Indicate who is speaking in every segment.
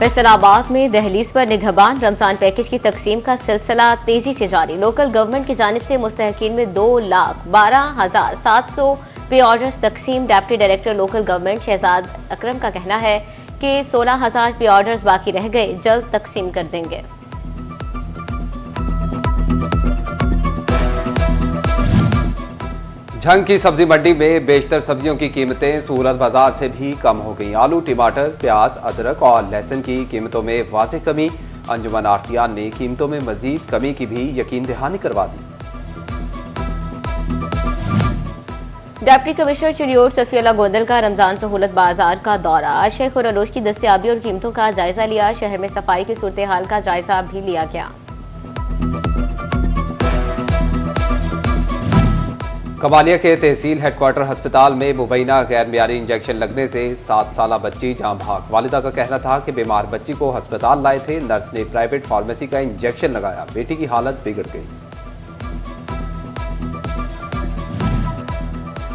Speaker 1: फैसलाबाद में दहलीज पर निगहबान रमजान पैकेज की तकसीम का सिलसिला तेजी से जारी। लोकल गवर्नमेंट की जानिब से मुस्तहकीन में 2,12,700 पे ऑर्डर्स तकसीम। Deputy director local government Shahzad Akram का कहना है कि 16,000 पे ऑर्डर्स बाकी रह गए, जल्द तकसीम कर देंगे।
Speaker 2: झंग की सब्जी मंडी में बेशतर सब्जियों की कीमतें सूरत बाजार से भी कम हो गई। आलू, टमाटर, प्याज, अदरक और लहसुन की कीमतों में वाज़ेह कमी। अंजुमन आड़तियान ने कीमतों में मजीद कमी की भी यकीन दहानी करवा दी।
Speaker 1: डिप्टी कमिश्नर चिड़ियोट सफीउल्लाह गोंदल का रमजान सहूलत बाजार का दौरा। शेख और अनोश की दस्तयाबी और कीमतों का जायजा लिया। शहर में सफाई की सूरत हाल का जायजा भी लिया गया।
Speaker 2: कमालिया के तहसील हेडक्वार्टर अस्पताल में मुबैना गैर मियारी इंजेक्शन लगने से 7 साला बच्ची जान भाग। वालिदा का कहना था कि बीमार बच्ची को अस्पताल लाए थे, नर्स ने प्राइवेट फार्मेसी का इंजेक्शन लगाया, बेटी की हालत बिगड़ गई।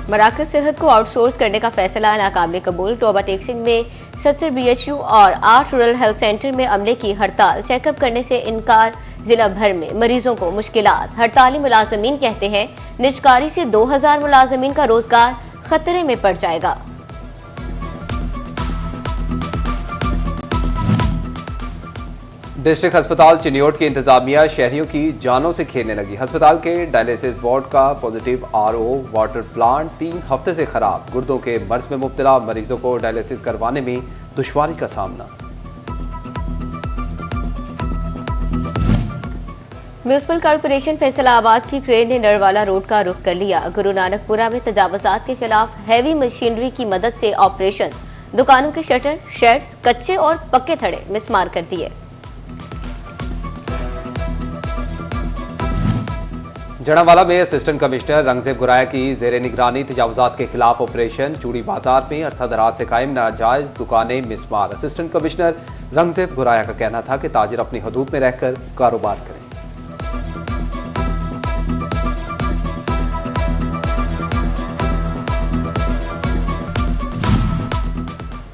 Speaker 1: मराकज सेहत को आउटसोर्स करने का फैसला नाकाबिल कबूल। टोबा टेक्सिंग में 70 BHU और 8 रूरल हेल्थ सेंटर में अमले की हड़ताल। चेकअप करने से इनकार। जिला भर में मरीजों को मुश्किलात। हड़ताली मुलाजमीन कहते हैं निजकारी से 2000 मुलाजमीन का रोजगार खतरे में पड़ जाएगा।
Speaker 2: डिस्ट्रिक्ट अस्पताल चिनियोट की इंतजामिया शहरियों की जानों से खेलने लगी। अस्पताल के डायलिसिस वार्ड का पॉजिटिव RO वाटर प्लांट 3 हफ्ते से खराब। गुर्दों के मर्ज में मुब्तला मरीजों को डायलिसिस करवाने में दुश्वारी का सामना।
Speaker 1: म्यूनिसिपल कॉर्पोरेशन फैसलाबाद की क्रेन ने नरवाला रोड का रुख कर लिया। गुरु नानकपुरा में तजावुजात के खिलाफ हैवी मशीनरी की मदद से ऑपरेशन। दुकानों के शटर, शेड्स, कच्चे और पक्के थड़े मिसमार कर दिए।
Speaker 2: जड़ावाला में असिस्टेंट कमिश्नर रंगजेब गुराया की जेर निगरानी तजावुजात के खिलाफ ऑपरेशन। चूड़ी बाजार में अरसा दराज से कायम नाजायज दुकानें मिसमार। असिस्टेंट कमिश्नर रंगजेब गुराया का कहना था कि ताजिर अपनी हदूद में रहकर कारोबार करें।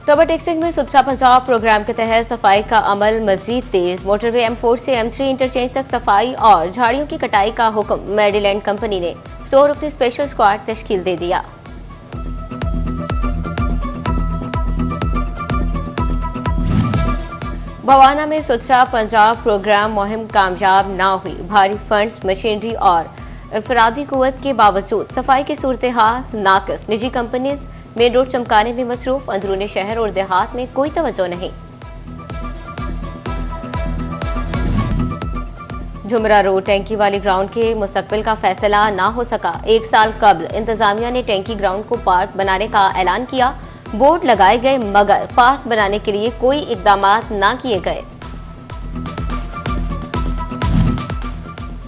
Speaker 1: टोबा टेक्सिंग में सुथरा पंजाब प्रोग्राम के तहत सफाई का अमल मजीद तेज। मोटरवे M4 से M3 इंटरचेंज तक सफाई और झाड़ियों की कटाई का हुक्म। मेडीलैंड कंपनी ने 100 रुपये स्पेशल स्क्वाड तश्कील दे दिया। भवाना में सुथरा पंजाब प्रोग्राम मुहिम कामयाब ना हुई। भारी फंड्स, मशीनरी और इनफरादी कुव्वत के बावजूद सफाई की सूरत हाल नाकस। निजी कंपनीज मेन रोड चमकाने में मसरूफ। अंदरूनी शहर और देहात में कोई तवज्जो नहीं। झुमरा रोड टैंकी वाली ग्राउंड के मुस्तकबिल का फैसला ना हो सका। 1 साल कबल इंतजामिया ने टैंकी ग्राउंड को पार्क बनाने का ऐलान किया। बोर्ड लगाए गए मगर पार्क बनाने के लिए कोई इकदामात ना किए गए।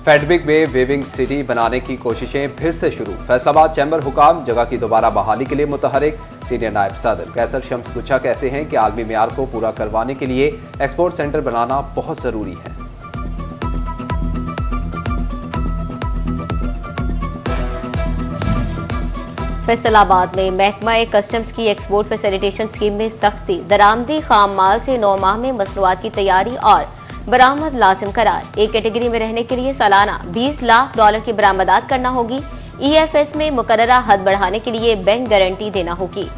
Speaker 2: फेडबिक में वेविंग सिटी बनाने की कोशिशें फिर से शुरू। फैसलाबाद चैम्बर हुकाम जगह की दोबारा बहाली के लिए मुतहरिक। सीनियर नायब सदर कैसर शम्स गुच्छा कहते हैं कि आलमी मियार को पूरा करवाने के लिए एक्सपोर्ट सेंटर बनाना बहुत जरूरी है।
Speaker 1: फैसलाबाद में महकमा कस्टम्स की एक्सपोर्ट फैसिलिटेशन स्कीम में सख्ती। दरामदी खाम माल से 9 माह में मसनूआत की तैयारी और बरामद लाजिम करार। एक कैटेगरी में रहने के लिए सालाना $20 लाख की बरामदात करना होगी। EFS में मुकर्ररा हद बढ़ाने के लिए बैंक गारंटी देना होगी।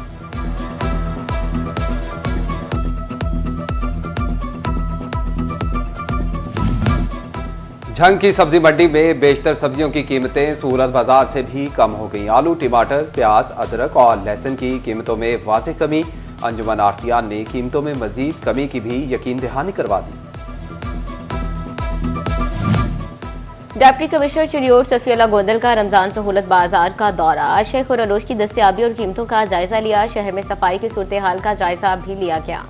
Speaker 2: झंग की सब्जी मंडी में बेशतर सब्जियों की कीमतें सूरत बाजार से भी कम हो गई। आलू, टमाटर, प्याज, अदरक और लहसुन की कीमतों में वाज़ेह कमी। अंजुमन आड़तियान ने कीमतों में मजीद कमी की भी यकीन दहानी करवा दी।
Speaker 1: डिप्टी कमिश्नर चिड़ियोट सफीउल्लाह गोंदल का रमजान सहूलत बाजार का दौरा। शेख और अनोश की दस्तयाबी और कीमतों का जायजा लिया। शहर में सफाई की सूरत हाल का जायजा भी लिया गया।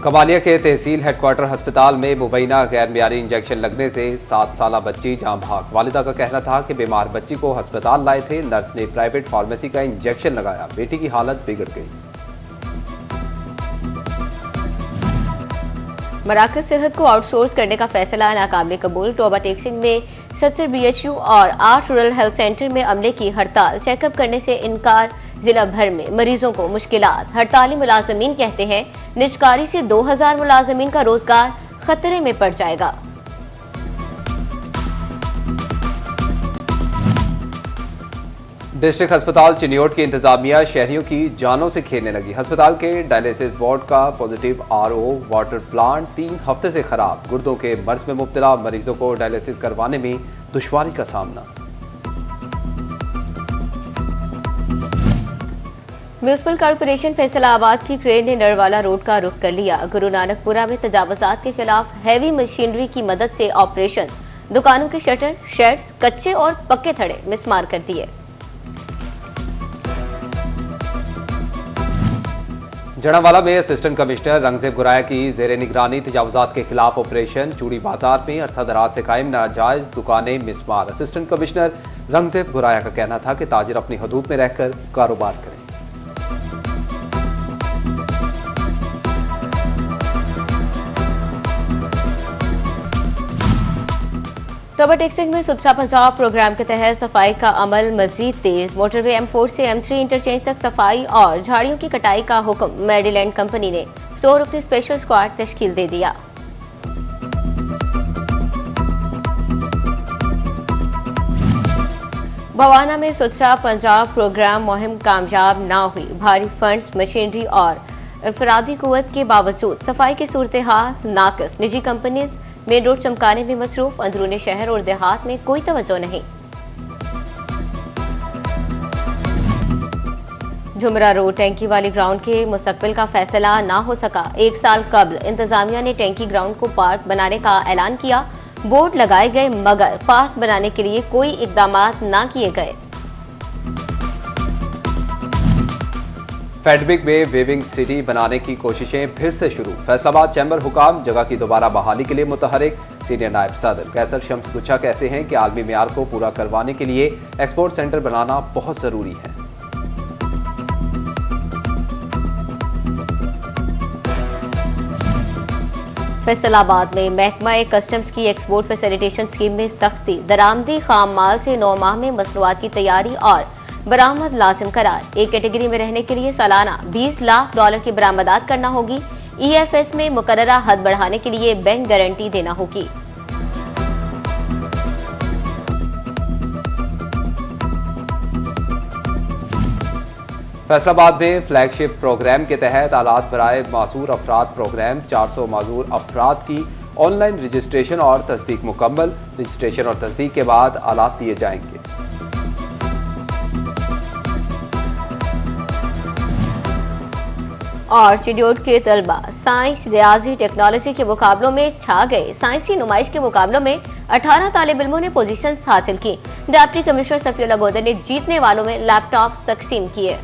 Speaker 2: कमालिया के तहसील हेडक्वार्टर अस्पताल में मुबैना गैर मियारी इंजेक्शन लगने से 7 साला बच्ची जान भाग। वालिदा का कहना था कि बीमार बच्ची को अस्पताल लाए थे, नर्स ने प्राइवेट फार्मेसी का इंजेक्शन लगाया, बेटी की हालत बिगड़ गई।
Speaker 1: मराकज सेहत को आउटसोर्स करने का फैसला नाकाबिल कबूल। टोबा टेक्सिंग में 70 BHU और 8 रूरल हेल्थ सेंटर में अमले की हड़ताल। चेकअप करने से इनकार। जिला भर में मरीजों को मुश्किलात। हड़ताली मुलाजमीन कहते हैं निजकारी से 2000 मुलाजमीन का रोजगार खतरे में पड़ जाएगा।
Speaker 2: डिस्ट्रिक्ट अस्पताल चिन्योट की इंतजामिया शहरियों की जानों से खेलने लगी। अस्पताल के डायलिसिस वार्ड का पॉजिटिव आरओ वाटर प्लांट 3 हफ्ते से खराब। गुर्दों के मर्ज में मुब्तला मरीजों को डायलिसिस करवाने में दुश्वारी का सामना।
Speaker 1: म्यूनिसिपल कॉर्पोरेशन फैसलाबाद की क्रेन ने नरवाला रोड का रुख कर लिया। गुरु नानकपुरा में तजावुजात के खिलाफ हैवी मशीनरी की मदद से ऑपरेशन। दुकानों के शटर, शेड्स, कच्चे और पक्के थड़े मिसमार कर दिए।
Speaker 2: जड़ावाला में असिस्टेंट कमिश्नर रंगजेब गुराया की जेर निगरानी तजावुजात के खिलाफ ऑपरेशन। चूड़ी बाजार में अरसा दराज से कायम नाजायज दुकानें मिसमार। असिस्टेंट कमिश्नर रंगजेब गुराया का कहना था कि ताजिर अपनी हदूद में रहकर कारोबार करें।
Speaker 1: रबर टेक्सिंग में सुथरा पंजाब प्रोग्राम के तहत सफाई का अमल मजीद तेज। मोटरवे M4 से M3 इंटरचेंज तक सफाई और झाड़ियों की कटाई का हुक्म। मेडीलैंड कंपनी ने 100 रुपये स्पेशल स्क्वाड तश्कील दे दिया। बवाना में सुथरा पंजाब प्रोग्राम मुहिम कामयाब ना हुई। भारी फंड्स, मशीनरी और इनफरादी कुव्वत के बावजूद सफाई की सूरत हाल नाकिस। निजी कंपनीज मेन रोड चमकाने में मसरूफ। अंदरूनी शहर और देहात में कोई तवज्जो नहीं। झुमरा रोड टैंकी वाली ग्राउंड के मुस्तकबिल का फैसला ना हो सका। 1 साल कबल इंतजामिया ने टैंकी ग्राउंड को पार्क बनाने का ऐलान किया। बोर्ड लगाए गए मगर पार्क बनाने के लिए कोई इकदाम ना किए गए।
Speaker 2: फैडबिक में वेविंग सिटी बनाने की कोशिशें फिर से शुरू। फैसलाबाद चैम्बर हुकाम जगह की दोबारा बहाली के लिए मुतहरिक। सीनियर नायब सदर कैसर शम्स गुच्छा कहते हैं कि आलमी मियार को पूरा करवाने के लिए एक्सपोर्ट सेंटर बनाना बहुत जरूरी है।
Speaker 1: फैसलाबाद में महकमा कस्टम्स की एक्सपोर्ट फैसिलिटेशन स्कीम में सख्ती। दरामदी खाम माल से 9 माह में मसनूआत की तैयारी और बरामद लाजिम करार। एक कैटेगरी में रहने के लिए सालाना $20 लाख की बरामदात करना होगी। EFS में मुकर्ररा हद बढ़ाने के लिए बैंक गारंटी देना होगी।
Speaker 2: फैसलाबाद में फ्लैगशिप प्रोग्राम के तहत आलात बराए मासूर अफराद प्रोग्राम। 400 मासूर अफराद की ऑनलाइन रजिस्ट्रेशन और तस्दीक मुकम्मल। रजिस्ट्रेशन और तस्दीक के बाद आलात दिए जाएंगे।
Speaker 1: और चिन्योट के तलबा साइंस, रियाजी, टेक्नोलॉजी के मुकाबलों में छा गए। साइंसी नुमाइश के मुकाबलों में 18 तालिब इल्मों ने पोजीशंस हासिल की। डिप्टी कमिश्नर सफीउल्लाह गोदर ने जीतने वालों में लैपटॉप तकसीम किए।